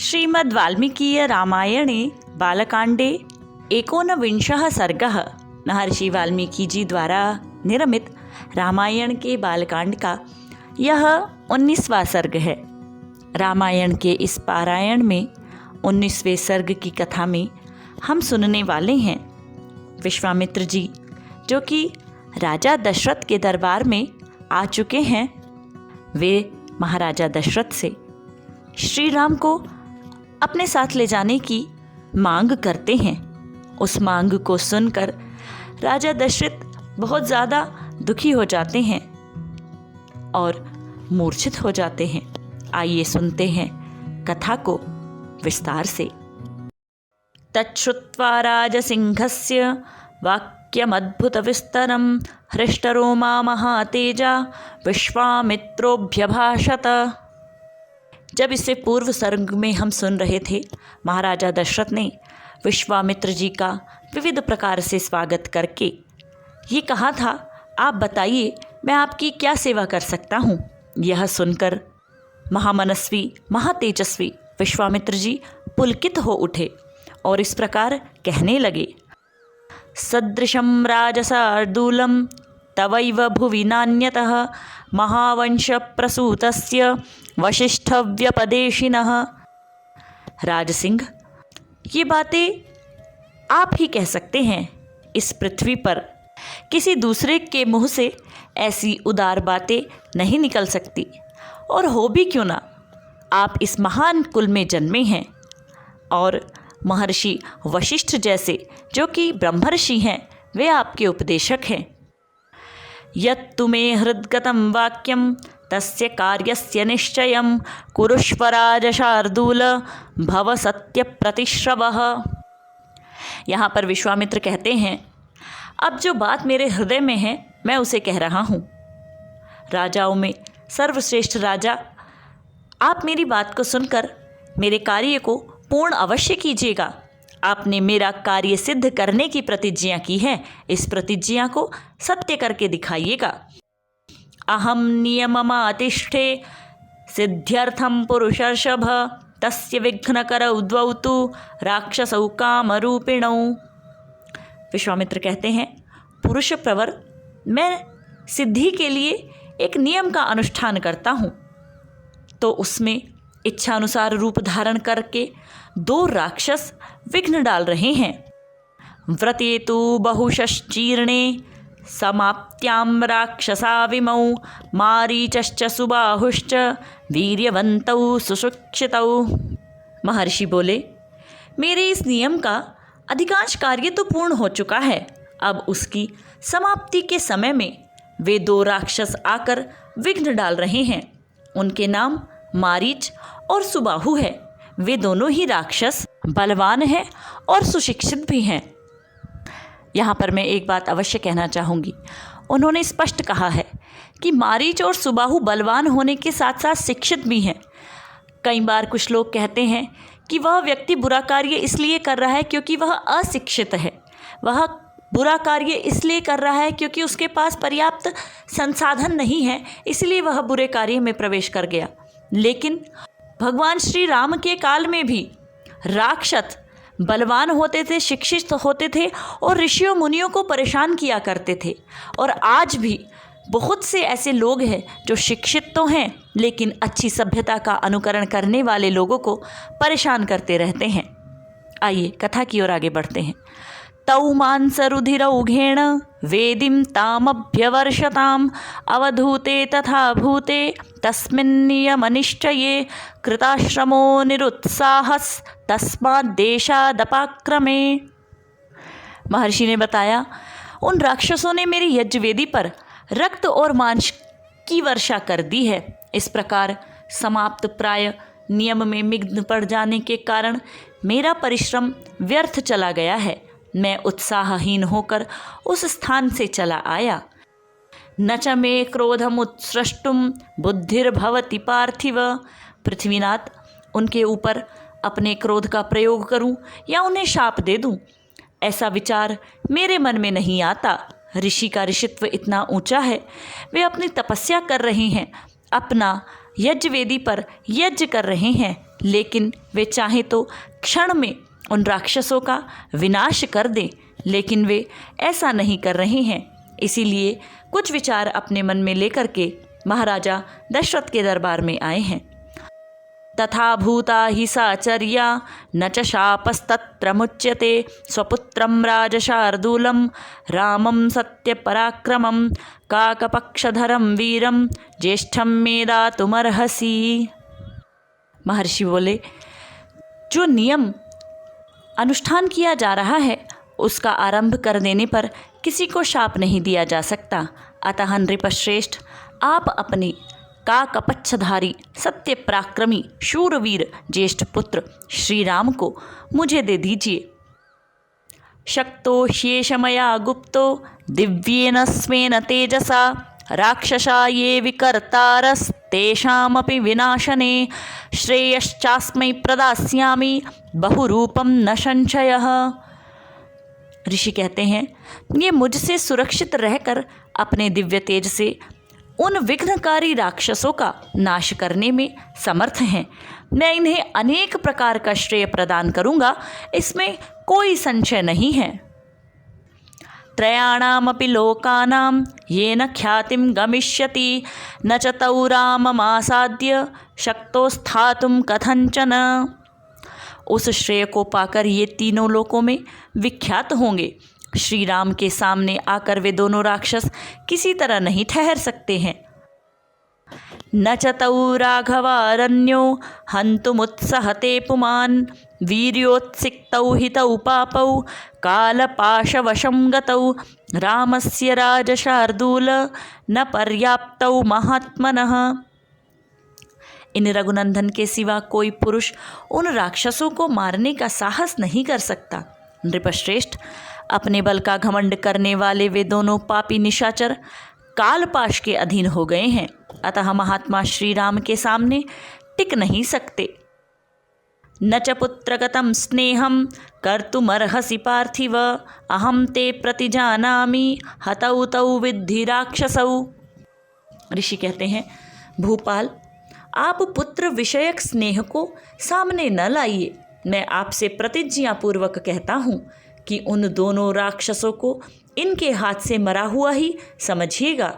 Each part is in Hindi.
श्रीमद्वाल्मीकीय रामायणे बालकांडे एकोनविंशः सर्गः। महर्षि वाल्मीकि जी द्वारा निर्मित रामायण के बालकांड का यह 19वां सर्ग है। रामायण के इस पारायण में 19वें सर्ग की कथा में हम सुनने वाले हैं विश्वामित्र जी, जो कि राजा दशरथ के दरबार में आ चुके हैं। वे महाराजा दशरथ से श्री राम को अपने साथ ले जाने की मांग करते हैं। उस मांग को सुनकर राजा दशरथ बहुत ज़्यादा दुखी हो जाते हैं और मूर्छित हो जाते हैं। आइए सुनते हैं कथा को विस्तार से। तच्छ्रुत्वा राजसिंहस्य वाक्यमद्भुतविस्तरं हृष्टरोमा महातेजा विश्वामित्रोऽभ्यभाषत। जब इससे पूर्व सर्ग में हम सुन रहे थे, महाराजा दशरथ ने विश्वामित्र जी का विविध प्रकार से स्वागत करके ये कहा था, आप बताइए मैं आपकी क्या सेवा कर सकता हूँ। यह सुनकर महामनस्वी महातेजस्वी विश्वामित्र जी पुलकित हो उठे और इस प्रकार कहने लगे, सदृशं राजसार्दूलं तवैव भुवि नान्यतः महावंशप्रसूतस्य वसिष्ठव्यपदेशिनः। राजसिंह, ये बातें आप ही कह सकते हैं। इस पृथ्वी पर किसी दूसरे के मुंह से ऐसी उदार बातें नहीं निकल सकती, और हो भी क्यों ना, आप इस महान कुल में जन्मे हैं और महर्षि वशिष्ठ जैसे जो कि ब्रह्मर्षि हैं, वे आपके उपदेशक हैं। यत्तु मे हृद्गतं वाक्यं तस्य कार्यस्य निश्चयं कुरुष्व राजशार्दूल भव सत्य प्रतिश्रवः। यहाँ पर विश्वामित्र कहते हैं, अब जो बात मेरे हृदय में है मैं उसे कह रहा हूँ। राजाओं में सर्वश्रेष्ठ राजा, आप मेरी बात को सुनकर मेरे कार्य को पूर्ण अवश्य कीजिएगा। आपने मेरा कार्य सिद्ध करने की प्रतिज्ञा की है, इस प्रतिज्ञा को सत्य करके दिखाइएगा। अहम नियममातिष्ठे सिद्ध्यर्थम पुरुषर्षभ तस्य विघ्नकरौ द्वौ तु राक्षसौ कामरूपिणौ। विश्वामित्र कहते हैं, पुरुष प्रवर, मैं सिद्धि के लिए एक नियम का अनुष्ठान करता हूँ, तो उसमें इच्छानुसार रूप धारण करके 2 राक्षस विघ्न डाल रहे हैं। व्रते तु बहुशश्चीर्णे समाप्त्यां राक्षसाविमौ मारीचश्च सुबाहुश्च वीर्यवन्तौ सुशिक्षितौ। महर्षि बोले, मेरे इस नियम का अधिकांश कार्य तो पूर्ण हो चुका है। अब उसकी समाप्ति के समय में वे 2 राक्षस आकर विघ्न डाल रहे हैं। उनके नाम मारीच और सुबाहु है। वे दोनों ही राक्षस बलवान हैं और सुशिक्षित भी हैं। यहाँ पर मैं एक बात अवश्य कहना चाहूँगी। उन्होंने स्पष्ट कहा है कि मारीच और सुबाहु बलवान होने के साथ साथ शिक्षित भी हैं। कई बार कुछ लोग कहते हैं कि वह व्यक्ति बुरा कार्य इसलिए कर रहा है क्योंकि वह अशिक्षित है, वह बुरा कार्य इसलिए कर रहा है क्योंकि उसके पास पर्याप्त संसाधन नहीं है, इसलिए वह बुरे कार्य में प्रवेश कर गया। लेकिन भगवान श्री राम के काल में भी राक्षस बलवान होते थे, शिक्षित होते थे और ऋषियों मुनियों को परेशान किया करते थे। और आज भी बहुत से ऐसे लोग हैं जो शिक्षित तो हैं लेकिन अच्छी सभ्यता का अनुकरण करने वाले लोगों को परेशान करते रहते हैं। आइए कथा की ओर आगे बढ़ते हैं। तौ मांसरुधिरौघेण वेदिं तामभ्यवर्षताम् अवधूते तथा भूते तस्मिन्नियमनिश्चये कृताश्रमो निरुत्साहस् तस्माद्देशादपाक्रमे। महर्षि ने बताया, उन राक्षसों ने मेरी यज्ञवेदी पर रक्त और मांस की वर्षा कर दी है। इस प्रकार समाप्त प्राय नियम में विघ्न पड़ जाने के कारण मेरा परिश्रम व्यर्थ चला गया है। मैं उत्साहहीन होकर उस स्थान से चला आया। न च मे क्रोधमुत्सृष्टुं बुद्धिर्भवति पार्थिव। पृथ्वीनाथ, उनके ऊपर अपने क्रोध का प्रयोग करूं या उन्हें शाप दे दूं, ऐसा विचार मेरे मन में नहीं आता। ऋषि का ऋषित्व इतना ऊंचा है, वे अपनी तपस्या कर रहे हैं, अपना यज्ञवेदी पर यज्ञ कर रहे हैं, लेकिन वे चाहे तो क्षण में उन राक्षसों का विनाश कर दें, लेकिन वे ऐसा नहीं कर रहे हैं। इसीलिए कुछ विचार अपने मन में लेकर के महाराजा दशरथ के दरबार में आए हैं। तथा भूता हि साचर्या न च शापस्तत्र मुच्यते स्वपुत्रं राजशार्दूलं रामं सत्यपराक्रमं काकपक्षधरं वीरं ज्येष्ठं मे दातुमर्हसि। महर्षि बोले, जो नियम अनुष्ठान किया जा रहा है उसका आरंभ कर देने पर किसी को शाप नहीं दिया जा सकता। अतः नृपश्रेष्ठ, आप अपने काकपक्षधारी सत्य पराक्रमी शूरवीर ज्येष्ठ पुत्र श्री राम को मुझे दे दीजिए। शक्तो ह्येषमया गुप्तो दिव्येन स्वेन तेजसा राक्षसा ये विकर्तारस्तेषामपि विनाशने श्रेयश्चास्मै प्रदास्यामि बहुरूपं न संशयः। ऋषि कहते हैं, ये मुझसे सुरक्षित रहकर अपने दिव्य तेज से उन विघ्नकारी राक्षसों का नाश करने में समर्थ हैं। मैं इन्हें अनेक प्रकार का श्रेय प्रदान करूंगा, इसमें कोई संशय नहीं है। त्रयाणामपि लोकानां येन ख्यातिं गमिष्यति न च तौ राममासाद्य शक्तो स्थातुं कथंचन। उस श्रेय को पाकर ये तीनों लोकों में विख्यात होंगे। श्री राम के सामने आकर वे दोनों राक्षस किसी तरह नहीं ठहर सकते हैं। न च तौ राघवारण्यो हन्तुमुत्सहते पुमान् वीर्योत्सिक्तौ हितौ पापौ कालपाशवशं गतौ रामस्य राजशार्दूल न पर्याप्तौ महात्मनः। इन रघुनंदन के सिवा कोई पुरुष उन राक्षसों को मारने का साहस नहीं कर सकता। नृपश्रेष्ठ, अपने बल का घमंड करने वाले वे दोनों पापी निशाचर कालपाश के अधीन हो गए हैं, अतः महात्मा श्री राम के सामने टिक नहीं सकते। न च पुत्रगतं स्नेहं कर्तुमर्हसि पार्थिव अहं ते प्रतिजानामि हतौ तौ विद्धि राक्षसौ। ऋषि कहते हैं, भूपाल, आप पुत्र विषयक स्नेह को सामने न लाइए। मैं आपसे प्रतिज्ञापूर्वक कहता हूँ कि उन दोनों राक्षसों को इनके हाथ से मरा हुआ ही समझिएगा।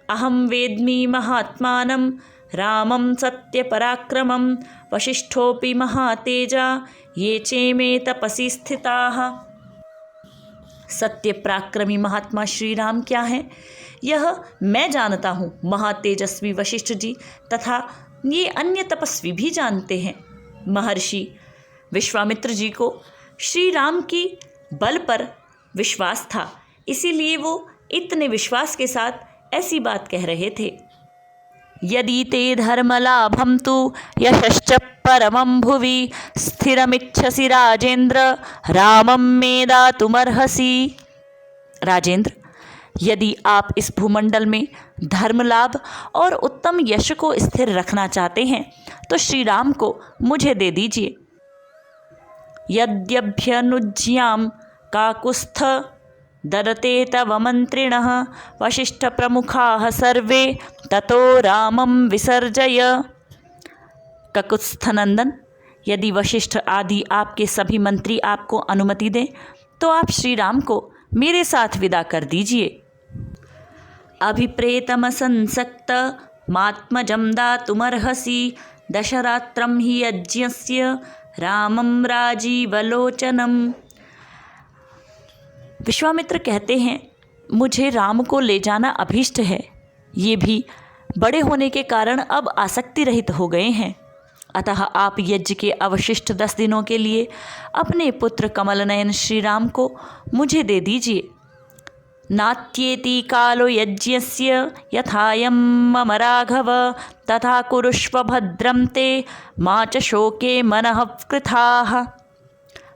अहम वेद्मि महात्मानं रामं सत्यपराक्रमं वशिष्ठोऽपि महातेजा ये चेमे तपसि स्थिताः। सत्य पराक्रमी महात्मा श्री राम क्या है, यह मैं जानता हूँ। महातेजस्वी वशिष्ठ जी तथा ये अन्य तपस्वी भी जानते हैं। महर्षि विश्वामित्र जी को श्री राम की बल पर विश्वास था, इसीलिए वो इतने विश्वास के साथ ऐसी बात कह रहे थे। यदि ते धर्मलाभं तु यशश्च परमं भुवि स्थिरमिच्छसि राजेंद्र रामं मे दातुमर्हसि। राजेंद्र, यदि आप इस भूमंडल में धर्म लाभ और उत्तम यश को स्थिर रखना चाहते हैं तो श्री राम को मुझे दे दीजिए। यद्यभ्यनुज्ञां काकुस्थ ददते तव मंत्रिणः वशिष्ठ प्रमुखाः सर्वे ततो रामं विसर्जय। ककुत्स्थनंदन, यदि वशिष्ठ आदि आपके सभी मंत्री आपको अनुमति दें तो आप श्री राम को मेरे साथ विदा कर दीजिए। अभिप्रेतमसंसक्त मात्मजं दातुमर्हसि दशरात्रं हि यज्ञस्य रामं राजीवलोचनम्। विश्वामित्र कहते हैं, मुझे राम को ले जाना अभीष्ट है। ये भी बड़े होने के कारण अब आसक्ति रहित हो गए हैं, अतः आप यज्ञ के अवशिष्ट 10 दिनों के लिए अपने पुत्र कमलनयन श्री राम को मुझे दे दीजिए। नात्येति कालो यज्ञस्य यथायं मम राघव तथा कुरुष्व भद्रं ते मा च शोके मनः कृथाः।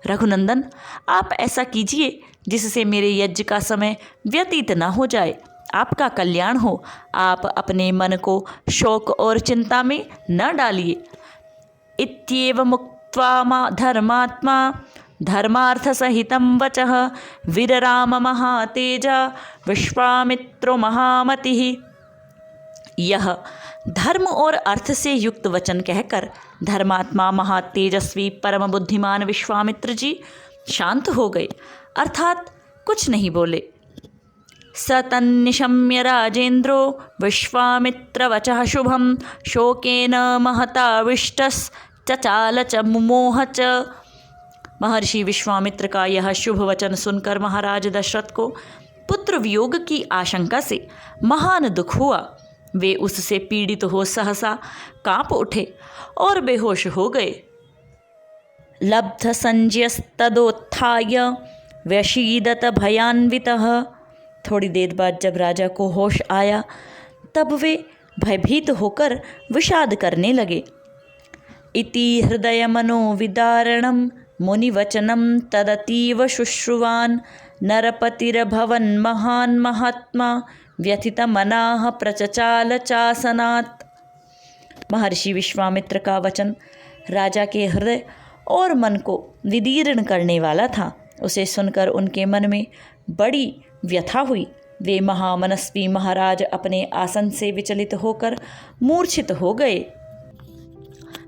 रघुनंदन, आप ऐसा कीजिए जिससे मेरे यज्ञ का समय व्यतीत न हो जाए, आपका कल्याण हो। आप अपने मन को शोक और चिंता में न डालिए। इत्येव मुक्त्वा धर्मात्मा धर्मार्थ सहितं वचः विरराम महातेजा विश्वामित्रो महामतिः। यह धर्म और अर्थ से युक्त वचन कहकर धर्मात्मा महातेजस्वी परम बुद्धिमान विश्वामित्र जी शांत हो गए, अर्थात कुछ नहीं बोले। स तन्निशम्य राजेन्द्रो विश्वामित्रवचः शुभं शोकेन महताविष्टश्चचाल च मुमोह च। महर्षि विश्वामित्र का यह शुभ वचन सुनकर महाराज दशरथ को पुत्र वियोग की आशंका से महान दुख हुआ। वे उससे पीड़ित हो सहसा कांप उठे और बेहोश हो गए। लब्ध संज्ञस्तदोत्थाय व्यशीदत भयान्वितः। थोड़ी देर बाद जब राजा को होश आया तब वे भयभीत होकर विषाद करने लगे। इति हृदय मनोविदारणं मुनिवचनं तदतीव शुश्रुवान् नरपतिरभवन् महान् महात्मा व्यथितमनाः प्रचचाल चासनात्। महर्षि विश्वामित्र का वचन राजा के हृदय और मन को विदीर्ण करने वाला था। उसे सुनकर उनके मन में बड़ी व्यथा हुई। वे महामनस्वी महाराज अपने आसन से विचलित होकर मूर्छित हो गए।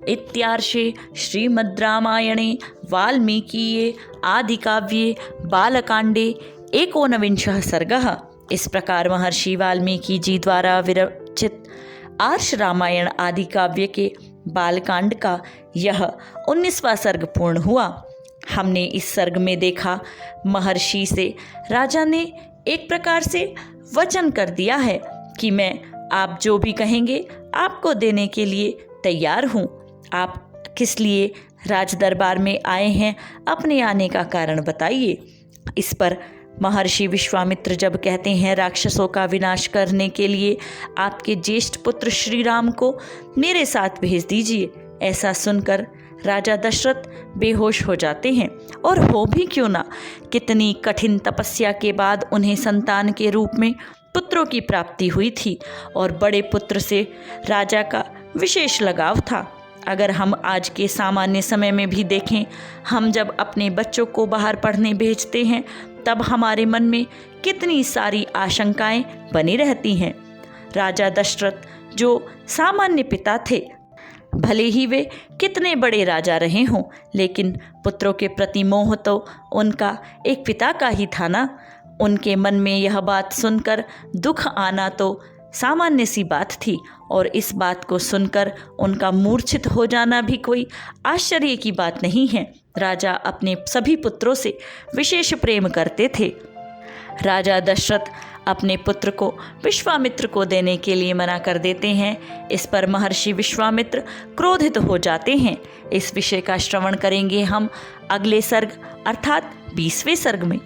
इत्यार्षे श्रीमद् रामायणे वाल्मीकीये आदिकाव्ये बालकांडे 19 सर्गः। इस प्रकार महर्षि वाल्मीकि जी द्वारा विरचित आर्ष रामायण आदि काव्य के बालकांड का यह 19वां सर्ग पूर्ण हुआ। हमने इस सर्ग में देखा महर्षि से राजा ने एक प्रकार से वचन कर दिया है कि मैं आप जो भी कहेंगे आपको देने के लिए तैयार हूँ। आप किस लिए राज दरबार में आए हैं, अपने आने का कारण बताइए। इस पर महर्षि विश्वामित्र जब कहते हैं राक्षसों का विनाश करने के लिए आपके ज्येष्ठ पुत्र श्री राम को मेरे साथ भेज दीजिए। ऐसा सुनकर राजा दशरथ बेहोश हो जाते हैं। और हो भी क्यों ना, कितनी कठिन तपस्या के बाद उन्हें संतान के रूप में पुत्रों की प्राप्ति हुई थी और बड़े पुत्र से राजा का विशेष लगाव था। अगर हम आज के सामान्य समय में भी देखें, हम जब अपने बच्चों को बाहर पढ़ने भेजते हैं तब हमारे मन में कितनी सारी आशंकाएं बनी रहती हैं। राजा दशरथ जो सामान्य पिता थे, भले ही वे कितने बड़े राजा रहे हों, लेकिन पुत्रों के प्रति मोह तो उनका एक पिता का ही था ना। उनके मन में यह बात सुनकर दुख आना तो सामान्य सी बात थी और इस बात को सुनकर उनका मूर्छित हो जाना भी कोई आश्चर्य की बात नहीं है। राजा अपने सभी पुत्रों से विशेष प्रेम करते थे। राजा दशरथ अपने पुत्र को विश्वामित्र को देने के लिए मना कर देते हैं। इस पर महर्षि विश्वामित्र क्रोधित हो जाते हैं। इस विषय का श्रवण करेंगे हम अगले सर्ग अर्थात 20वें सर्ग में।